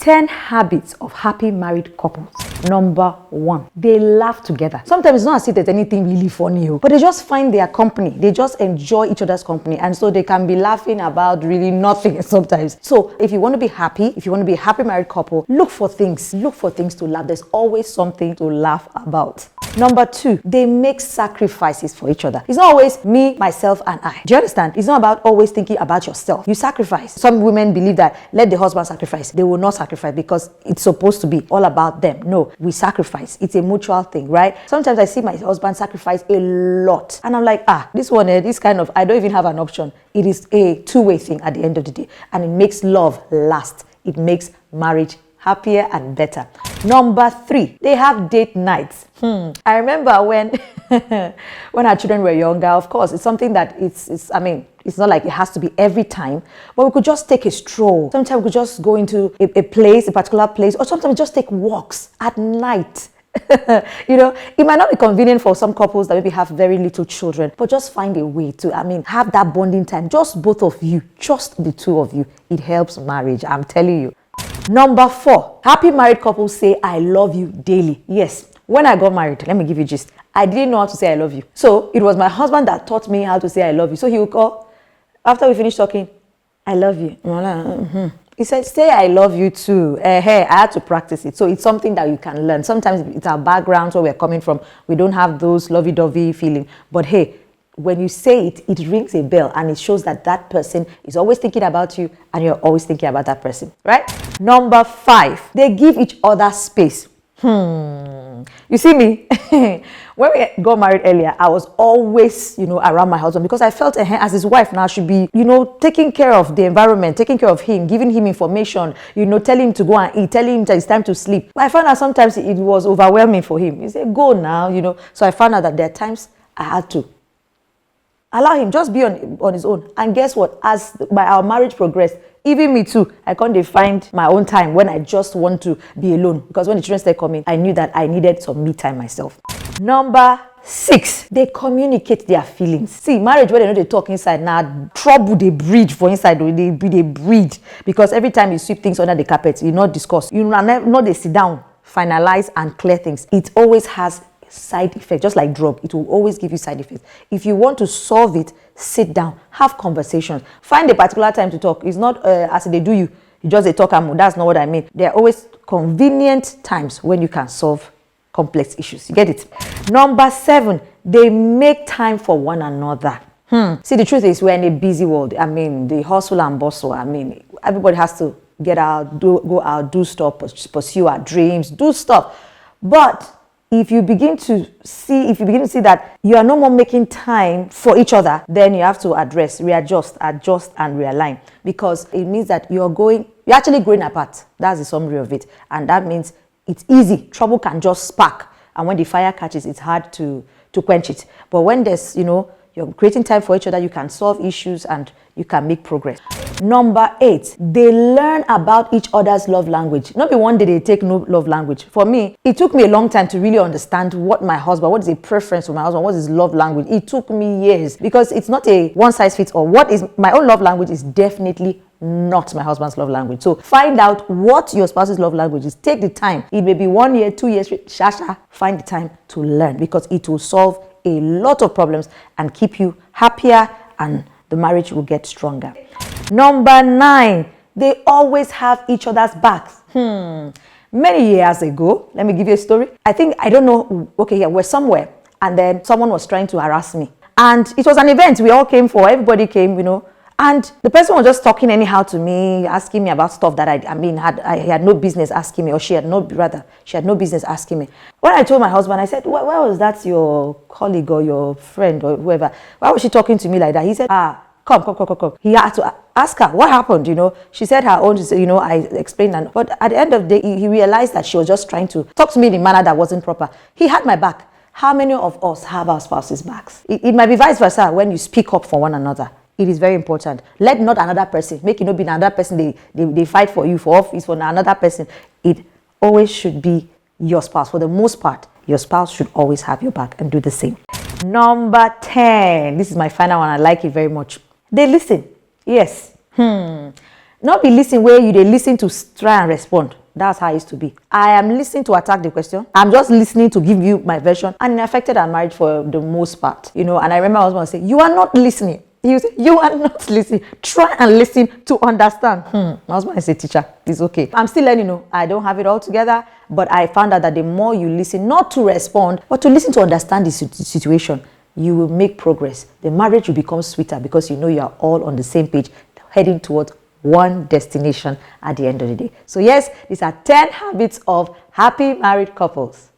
10 habits of happy married couples. Number 1, they laugh together. Sometimes it's not as if there's anything really funny, but they just find their company. They just enjoy each other's company, and so they can be laughing about really nothing sometimes. So if you want to be happy, if you want to be a happy married couple, look for things to laugh. There's always something to laugh about. Number 2, they make sacrifices for each other. It's not always me, myself, and I. Do you understand? It's not about always thinking about yourself. You sacrifice. Some women believe that let the husband sacrifice. They will not sacrifice because it's supposed to be all about them. No, we sacrifice. It's a mutual thing, right? Sometimes I see my husband sacrifice a lot, and I'm like, this one, this kind of, I don't even have an option. It is a two-way thing at the end of the day, and it makes love last. It makes marriage happier and better. Number 3, they have date nights. I remember when when our children were younger, of course, it's something that it's not like it has to be every time, but we could just take a stroll. Sometimes we could just go into a particular place, or sometimes just take walks at night. It might not be convenient for some couples that maybe have very little children, but just find a way to, have that bonding time. Just both of you, just the two of you. It helps marriage, I'm telling you. Number 4, happy married couples say I love you daily. Yes, when I got married, let me give you gist. I didn't know how to say I love you. So it was my husband that taught me how to say I love you. So he would call, after we finished talking, I love you. He said, say I love you too. Hey, I had to practice it. So it's something that you can learn. Sometimes it's our backgrounds, where we're coming from. We don't have those lovey-dovey feeling. But hey, when you say it, it rings a bell, and it shows that that person is always thinking about you, and you're always thinking about that person, right? Number 5, they give each other space. You see me, when we got married earlier, I was always, around my husband, because I felt as his wife now, I should be, taking care of the environment, taking care of him, giving him information, telling him to go and eat, telling him that it's time to sleep. But I found out sometimes it was overwhelming for him. He said, go now, So I found out that there are times I had to allow him just be on his own. And guess what? As our marriage progressed, even me too, I can't find my own time when I just want to be alone. Because when the children started coming, I knew that I needed some me time myself. Number 6, they communicate their feelings. See, marriage, where they talk inside, now trouble they breed for inside, they breed. Because every time you sweep things under the carpet, you not discuss. You not they sit down, finalize, and clear things. It always has side effect, just like drug. It will always give you side effects. If you want to solve it, sit down, have conversations, find a particular time to talk. It's not as they do you just a talk. That's not what I mean. There are always convenient times when you can solve complex issues. You get it? Number 7, they make time for one another. See, the truth is, we're in a busy world. The hustle and bustle. Everybody has to get out, go out, do stuff, pursue our dreams, do stuff. But if you begin to see that you are no more making time for each other, then you have to readjust, adjust, and realign, because it means that you're actually growing apart. That's the summary of it. And that means it's easy. Trouble can just spark. And when the fire catches, it's hard to quench it. But when there's, you're creating time for each other, you can solve issues and you can make progress. Number 8, they learn about each other's love language. Not be one day they take no love language. For me, it took me a long time to really understand what is a preference for my husband, what is love language. It took me years, because it's not a one size fits all. What is my own love language is definitely not my husband's love language. So find out what your spouse's love language is. Take the time. It may be 1 year, 2 years, find the time to learn, because it will solve a lot of problems and keep you happier, and the marriage will get stronger. Number 9, they always have each other's backs. Many years ago, let me give you a story. We're somewhere, and then someone was trying to harass me. And it was an event we all came for. Everybody came, And the person was just talking anyhow to me, asking me about stuff that he had no business asking me, or she had no business asking me. When I told my husband, I said, why was that your colleague or your friend or whoever? Why was she talking to me like that? He said, come. He had to ask her, what happened? She said her own, I explained that. But at the end of the day, he realized that she was just trying to talk to me in a manner that wasn't proper. He had my back. How many of us have our spouse's backs? It might be vice versa when you speak up for one another. It is very important. Let not another person, make it not be another person they fight for you for office, for another person. It always should be your spouse. For the most part, your spouse should always have your back, and do the same. Number 10. This is my final one. I like it very much. They listen. Yes. Not be listening where you dey listen to try and respond. That's how it used to be. I am listening to attack the question. I'm just listening to give you my version, and it affected our marriage for the most part. You know, and I remember my husband saying, "You are not listening." He would say, "You are not listening. Try and listen to understand." My husband is a teacher. It's okay. I'm still learning. I don't have it all together, but I found out that the more you listen, not to respond, but to listen to understand the situation, you will make progress. The marriage will become sweeter because you know you are all on the same page, heading towards one destination at the end of the day. So yes, these are 10 habits of happy married couples.